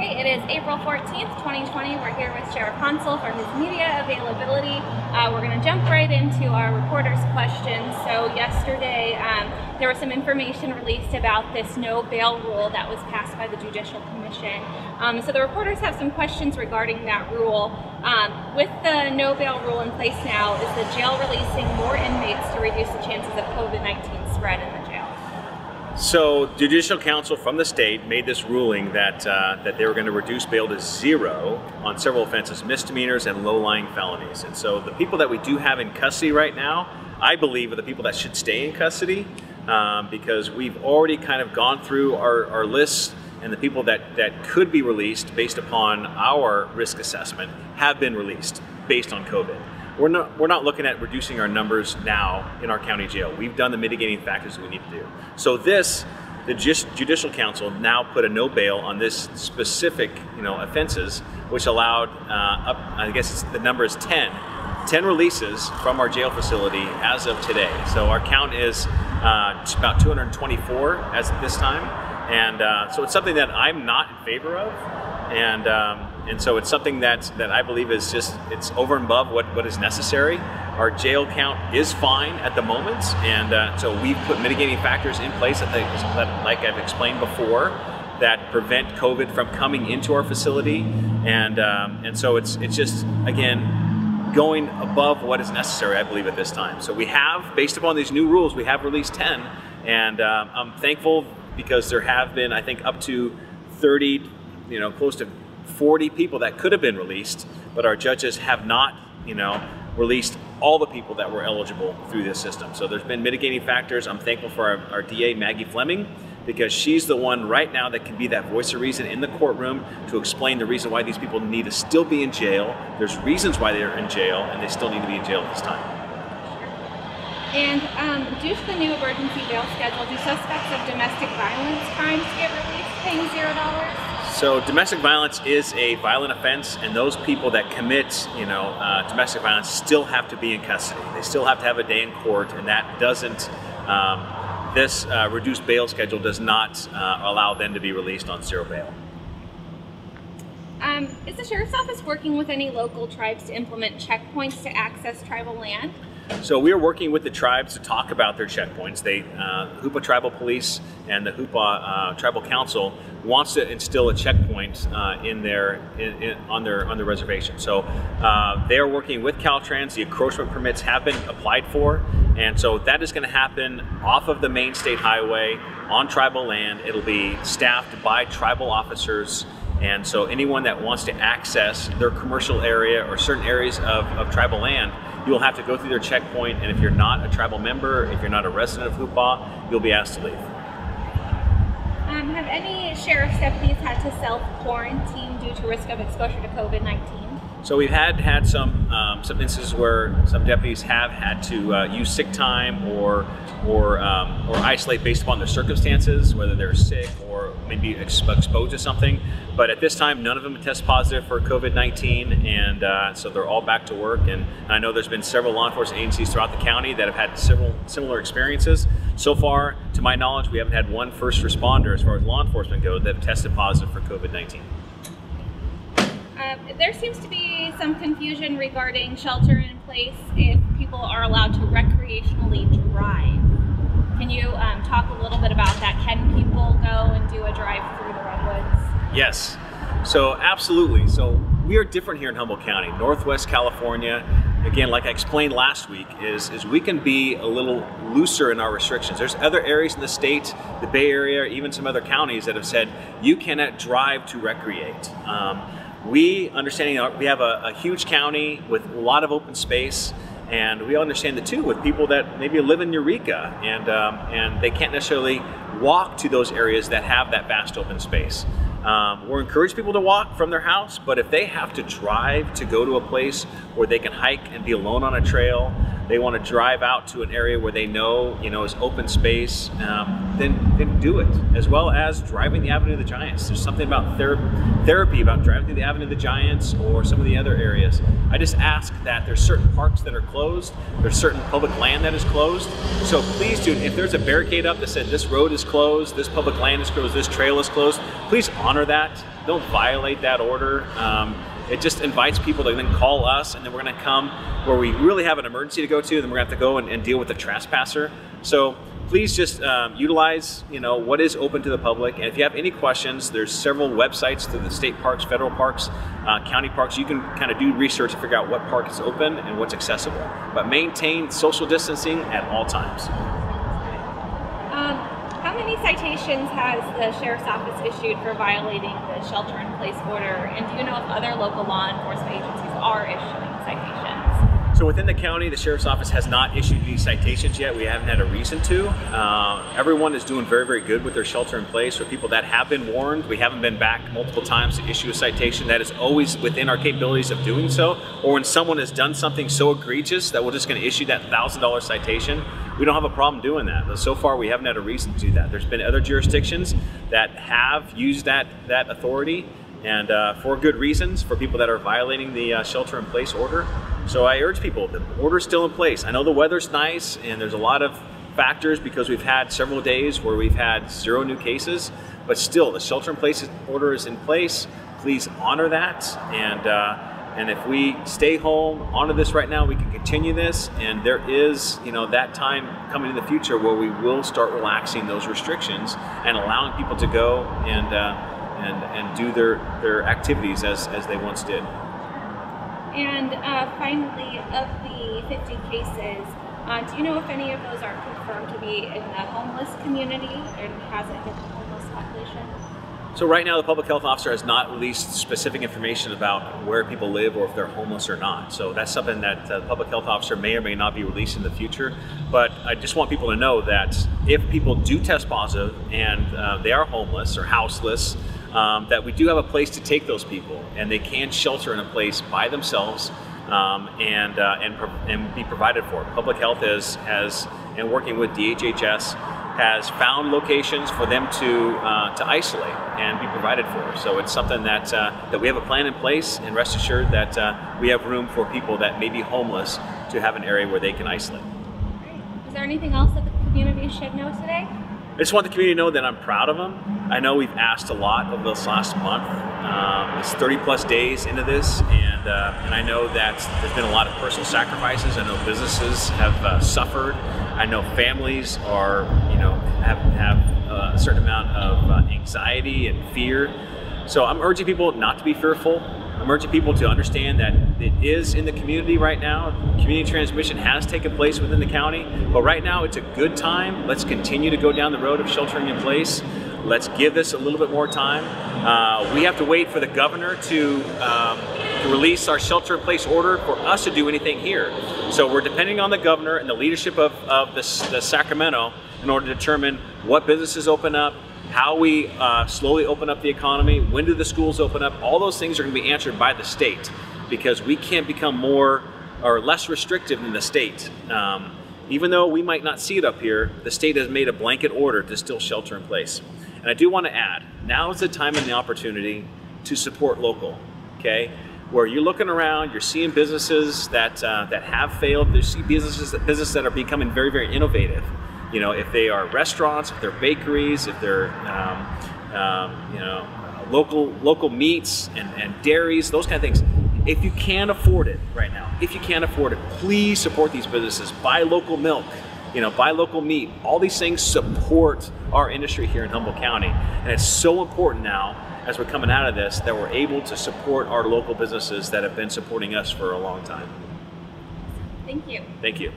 Hey, it is April 14th, 2020. We're here with Sheriff Honsal for his media availability. We're going to jump right into our reporters' questions. So yesterday, there was some information released about this no bail rule that was passed by the Judicial Commission. So the reporters have some questions regarding that rule. With the no bail rule in place now, is the jail releasing more inmates to reduce the chances of COVID-19 spread in the jail? So Judicial Council from the state made this ruling that they were going to reduce bail to 0 on several offenses, misdemeanors and low-lying felonies. And so the people that we do have in custody right now, I believe, are the people that should stay in custody because we've already kind of gone through our lists, and the people that could be released based upon our risk assessment have been released based on COVID. We're not looking at reducing our numbers now in our county jail. We've done the mitigating factors we need to do. So the Judicial Council now put a no bail on this specific, offenses, which allowed I guess the number is 10 releases from our jail facility as of today. So our count is about 224 as of this time, and so it's something that I'm not in favor of. And so it's something that I believe is it's over and above what is necessary. Our jail count is fine at the moment, and so we've put mitigating factors in place that, like I've explained before, that prevent COVID from coming into our facility, and so it's just, again, going above what is necessary, I believe, at this time. So we have, based upon these new rules, we have released 10, and I'm thankful because there have been, I think, up to 30, close to 40 people that could have been released, but our judges have not, released all the people that were eligible through this system. So there's been mitigating factors. I'm thankful for our DA, Maggie Fleming, because she's the one right now that can be that voice of reason in the courtroom to explain the reason why these people need to still be in jail. There's reasons why they're in jail, and they still need to be in jail at this time. And due to the new emergency bail schedule, do suspects of domestic violence crimes get released paying $0? So domestic violence is a violent offense, and those people that commit, domestic violence still have to be in custody. They still have to have a day in court, and that doesn't, this reduced bail schedule does not allow them to be released on 0 bail. Is the Sheriff's Office working with any local tribes to implement checkpoints to access tribal land? So we are working with the tribes to talk about their checkpoints. Hoopa Tribal Police and the Hoopa Tribal Council wants to instill a checkpoint on their reservation. So they are working with Caltrans. The encroachment permits have been applied for, and so that is going to happen off of the main state highway on tribal land. It'll be staffed by tribal officers. And so anyone that wants to access their commercial area or certain areas of tribal land, you'll have to go through their checkpoint, and if you're not a tribal member, if you're not a resident of Hoopa, you'll be asked to leave. Have any sheriff's deputies had to self-quarantine due to risk of exposure to COVID-19? So we've had some instances where some deputies have had to use sick time or isolate based upon their circumstances, whether they're sick or maybe exposed to something. But at this time, none of them test positive for COVID-19, and so they're all back to work. And I know there's been several law enforcement agencies throughout the county that have had several similar experiences. So far, to my knowledge, we haven't had one first responder, as far as law enforcement goes, that have tested positive for COVID-19. There seems to be some confusion regarding shelter in place if people are allowed to recreationally drive. Can you talk a little bit about that? Can people go and do a drive through the redwoods? Yes, so absolutely. So we are different here in Humboldt County, Northwest California. Again, like I explained last week, is we can be a little looser in our restrictions. There's other areas in the state, the Bay Area, even some other counties that have said you cannot drive to recreate. We, understanding we have a huge county with a lot of open space, and we understand that too with people that maybe live in Eureka and they can't necessarily walk to those areas that have that vast open space. We're encouraging people to walk from their house, but if they have to drive to go to a place where they can hike and be alone on a trail, they want to drive out to an area where they know, is open space, then do it. As well as driving the Avenue of the Giants. There's something about therapy about driving through the Avenue of the Giants or some of the other areas. I just ask that there's certain parks that are closed, there's certain public land that is closed. So please do, if there's a barricade up that said this road is closed, this public land is closed, this trail is closed, please honor that. Don't violate that order. It just invites people to then call us, and then we're going to come where we really have an emergency to go to, then we're going to have to go and deal with the trespasser. So please just utilize what is open to the public. And if you have any questions, there's several websites through the state parks, federal parks, county parks. You can kind of do research to figure out what park is open and what's accessible. But maintain social distancing at all times. How many citations has the Sheriff's Office issued for violating the shelter-in-place order? And do you know if other local law enforcement agencies are issuing citations? So within the county, the Sheriff's Office has not issued any citations yet. We haven't had a reason to. Everyone is doing very, very good with their shelter-in-place. For people that have been warned, we haven't been back multiple times to issue a citation. That is always within our capabilities of doing so. Or when someone has done something so egregious that we're just going to issue that $1,000 citation, we don't have a problem doing that. But so far, we haven't had a reason to do that. There's been other jurisdictions that have used that authority, and for good reasons, for people that are violating the shelter-in-place order. So I urge people, the order's still in place. I know the weather's nice, and there's a lot of factors because we've had several days where we've had 0 new cases, but still, the shelter-in-place order is in place. Please honor that, and if we stay home, honor this right now, we can continue this, and there is, that time coming in the future where we will start relaxing those restrictions and allowing people to go and do their activities as they once did. And finally, of the 50 cases, do you know if any of those are confirmed to be in the homeless community, or has it hit the homeless population? So right now, the public health officer has not released specific information about where people live or if they're homeless or not. So that's something that the public health officer may or may not be released in the future. But I just want people to know that if people do test positive and they are homeless or houseless, that we do have a place to take those people, and they can shelter in a place by themselves and be provided for. Public health and working with DHHS, has found locations for them to isolate and be provided for. So it's something that we have a plan in place, and rest assured that we have room for people that may be homeless to have an area where they can isolate. Great. Is there anything else that the community should know today? I just want the community to know that I'm proud of them. I know we've asked a lot over this last month. It's 30 plus days into this, and I know that there's been a lot of personal sacrifices. I know businesses have suffered. I know families are, have a certain amount of anxiety and fear. So I'm urging people not to be fearful. I'm urging people to understand that it is in the community right now. Community transmission has taken place within the county, but right now it's a good time. Let's continue to go down the road of sheltering in place. Let's give this a little bit more time. We have to wait for the governor to release our shelter-in-place order for us to do anything here. So we're depending on the governor and the leadership of the Sacramento in order to determine what businesses open up, how we slowly open up the economy, when do the schools open up. All those things are going to be answered by the state, because we can't become more or less restrictive than the state. Even though we might not see it up here, the state has made a blanket order to still shelter in place. And I do want to add, now is the time and the opportunity to support local, okay? Where you're looking around, you're seeing businesses that have failed, you see businesses that are becoming very, very innovative. If they are restaurants, if they're bakeries, if they're local meats and dairies, those kind of things. If you can afford it right now, please support these businesses. Buy local milk, buy local meat. All these things support our industry here in Humboldt County. And it's so important now, as we're coming out of this, that we're able to support our local businesses that have been supporting us for a long time. Thank you. Thank you.